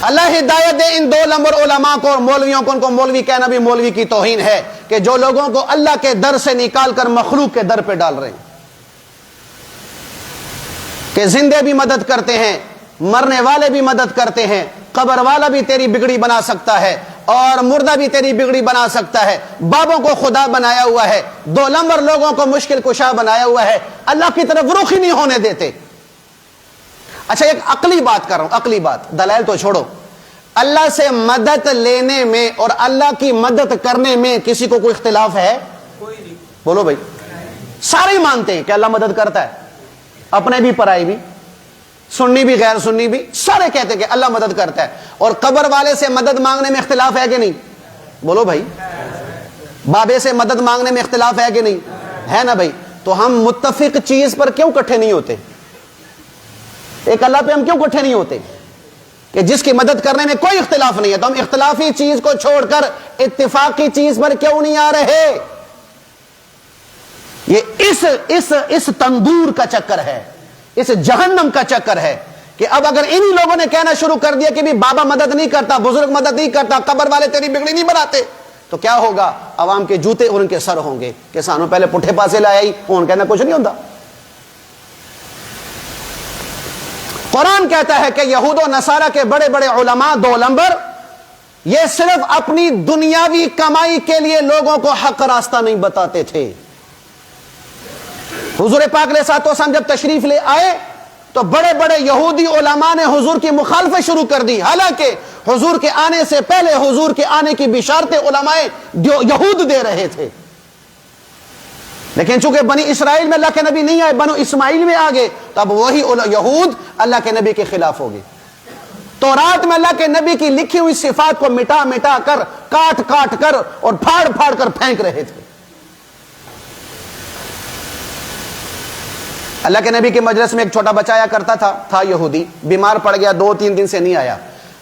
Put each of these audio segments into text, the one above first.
اللہ ہدایت دے ان 2 نمبر علماء کو اور مولویوں کو. ان کو مولوی کہنا بھی مولوی کی توہین ہے کہ جو لوگوں کو اللہ کے در سے نکال کر مخلوق کے در پہ ڈال رہے ہیں کہ زندے بھی مدد کرتے ہیں, مرنے والے بھی مدد کرتے ہیں, قبر والا بھی تیری بگڑی بنا سکتا ہے اور مردہ بھی تیری بگڑی بنا سکتا ہے, بابوں کو خدا بنایا ہوا ہے, 2 نمبر لوگوں کو مشکل کشا بنایا ہوا ہے, اللہ کی طرف رخ ہی نہیں ہونے دیتے. اچھا ایک عقلی بات کر رہا ہوں, عقلی بات, دلائل تو چھوڑو. اللہ سے مدد لینے میں اور اللہ کی مدد کرنے میں کسی کو کوئی اختلاف ہے؟ بولو بھائی. سارے مانتے ہیں کہ اللہ مدد کرتا ہے, اپنے بھی پرائے بھی, سنی بھی غیر سنی بھی, سارے کہتے ہیں کہ اللہ مدد کرتا ہے. اور قبر والے سے مدد مانگنے میں اختلاف ہے کہ نہیں؟ بولو بھائی. بابے سے مدد مانگنے میں اختلاف ہے کہ نہیں؟ ہے نا بھائی. تو ہم متفق چیز پر کیوں اکٹھے نہیں ہوتے؟ ایک اللہ پہ ہم کیوں اکٹھے نہیں ہوتے کہ جس کی مدد کرنے میں کوئی اختلاف نہیں ہے؟ تو ہم اختلافی چیز کو چھوڑ کر اتفاقی چیز پر کیوں نہیں آ رہے؟ یہ اس تندور کا چکر ہے, اس جہنم کا چکر ہے کہ اب اگر انہی لوگوں نے کہنا شروع کر دیا کہ بھی بابا مدد نہیں کرتا, بزرگ مدد نہیں کرتا, قبر والے تیری بگڑی نہیں بناتے, تو کیا ہوگا؟ عوام کے جوتے اور ان کے سر ہوں گے کہ سانو پہلے پٹھے پاسے لایا ہی, ان کہنا کچھ نہیں ہوتا. قرآن کہتا ہے کہ یہود و نصارہ کے بڑے بڑے علماء 2 نمبر یہ صرف اپنی دنیاوی کمائی کے لیے لوگوں کو حق راستہ نہیں بتاتے تھے. حضور پاک علیہ الصلوۃ والسلام جب تشریف لے آئے تو بڑے بڑے یہودی علماء نے حضور کی مخالفت شروع کر دی, حالانکہ حضور کے آنے سے پہلے حضور کے آنے کی بشارتیں علماء یہود دے رہے تھے. لیکن چونکہ بنی اسرائیل میں اللہ کے نبی نہیں آئے, بنو اسماعیل میں آگے, تب وہی یہود اللہ کے نبی کے خلاف ہو گئے. تورات میں اللہ کے نبی کی لکھی ہوئی صفات کو مٹا مٹا کر, کاٹ کاٹ کر اور پھاڑ پھاڑ کر پھینک رہے تھے. اللہ کے نبی کے مجلس میں ایک چھوٹا بچہ آیا کرتا تھا یہودی, بیمار پڑ گیا, 2-3 دن سے نہیں آیا.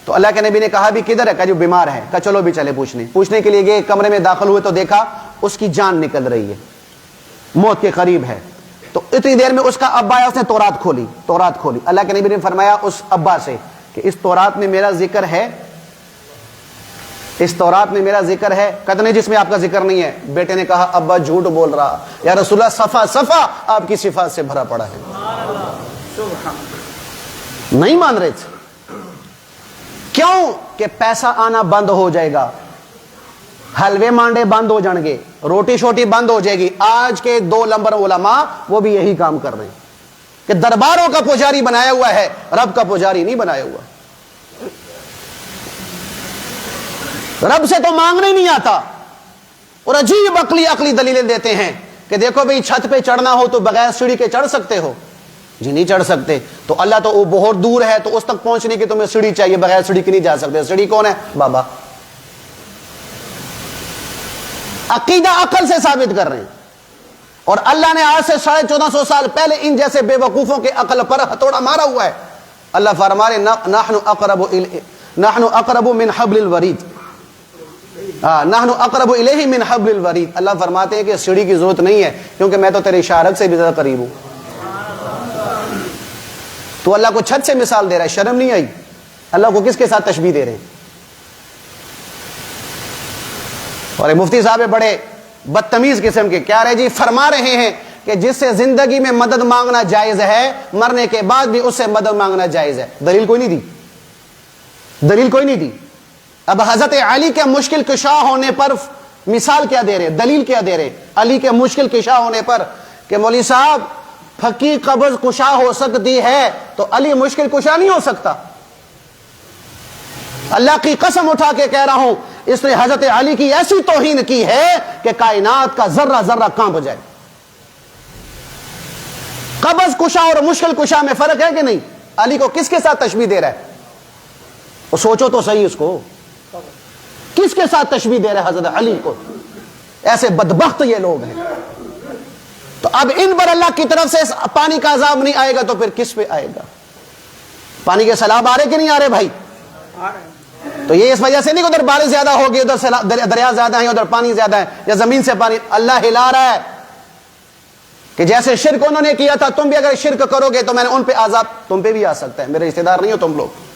تو اللہ کے نبی نے کہا بھی کدھر ہے؟ کہا جو بیمار ہے. کہا چلو بھی چلے پوچھنے کے لیے گئے. کمرے میں داخل ہوئے تو دیکھا اس کی جان نکل رہی ہے, موت کے قریب ہے. تو اتنی دیر میں اس کا ابا آیا, اس نے تورات کھولی. اللہ کے نبی نے فرمایا اس ابا سے کہ اس تورات میں میرا ذکر ہے, اس تورات میں میرا ذکر ہے؟ کہتے نہیں جس میں آپ کا ذکر نہیں ہے. بیٹے نے کہا ابا جھوٹ بول رہا, یا رسول اللہ صفا آپ کی صفات سے بھرا پڑا ہے. نہیں مان رہے تھے. کیوں؟ کہ پیسہ آنا بند ہو جائے گا, حلوے مانڈے بند ہو جائیں گے, روٹی شوٹی بند ہو جائے گی. آج کے 2 نمبر علماء وہ بھی یہی کام کر رہے ہیں کہ درباروں کا پجاری بنایا ہوا ہے, رب کا پجاری نہیں بنایا ہوا. رب سے تو مانگنے نہیں آتا, اور عجیب عقلی دلیلیں دیتے ہیں کہ دیکھو بھئی چھت پہ چڑھنا ہو تو بغیر سیڑھی کے چڑھ سکتے ہو؟ جی نہیں چڑھ سکتے. تو اللہ تو وہ بہت دور ہے, تو اس تک پہنچنے کی تمہیں سیڑھی چاہیے, بغیر سیڑھی کی نہیں جا سکتے. سیڑھی کون ہے؟ بابا. عقیدہ عقل سے ثابت کر رہے ہیں, اور اللہ نے آج سے 1450 سال پہلے ان جیسے بے وقوفوں کے عقل پر ہتھوڑا مارا ہوا ہے. اللہ فرما رہے نحن اقرب من حبل الورید, نحن اقرب الیہ من حبل الورید. اللہ فرماتے ہیں کہ سیڑھی کی ضرورت نہیں ہے, کیونکہ میں تو تیرے اشارت سے بھی زیادہ قریب ہوں. تو اللہ کو چھت سے مثال دے رہا ہے, شرم نہیں آئی؟ اللہ کو کس کے ساتھ تشبیہ دے رہے ہیں؟ اور مفتی صاحب بڑے بدتمیز قسم کے کیا رہے جی, فرما رہے ہیں کہ جس سے زندگی میں مدد مانگنا جائز ہے, مرنے کے بعد بھی اس سے مدد مانگنا جائز ہے. دلیل کوئی نہیں دی. اب حضرت علی کے مشکل کشا ہونے پر مثال کیا دے رہے, دلیل کیا دے رہے علی کے مشکل کشا ہونے پر کہ مولوی صاحب پھکی قبض کشا ہو سکتی ہے تو علی مشکل کشا نہیں ہو سکتا. اللہ کی قسم اٹھا کے کہہ رہا ہوں, اس نے حضرت علی کی ایسی توہین کی ہے کہ کائنات کا ذرہ ذرہ کانپ جائے. قبض کشا اور مشکل کشا میں فرق ہے کہ نہیں؟ علی کو کس کے ساتھ تشبیہ دے رہا ہے؟ وہ سوچو تو صحیح, اس کو کس کے ساتھ تشبیہ دے رہا ہے حضرت علی کو؟ ایسے بدبخت یہ لوگ ہیں. تو اب ان پر اللہ کی طرف سے پانی کا عذاب نہیں آئے گا تو پھر کس پہ آئے گا؟ پانی کے سیلاب آ رہے کہ نہیں آ رہے بھائی؟ تو یہ اس وجہ سے نہیں کہ ادھر بارش زیادہ ہوگی, ادھر دریا زیادہ ہیں, ادھر پانی زیادہ ہے, یا زمین سے پانی. اللہ ہلا رہا ہے کہ جیسے شرک انہوں نے کیا تھا, تم بھی اگر شرک کرو گے تو میں نے ان پہ عذاب تم پہ بھی آ سکتا ہے. میرے رشتہ دار نہیں ہو تم لوگ.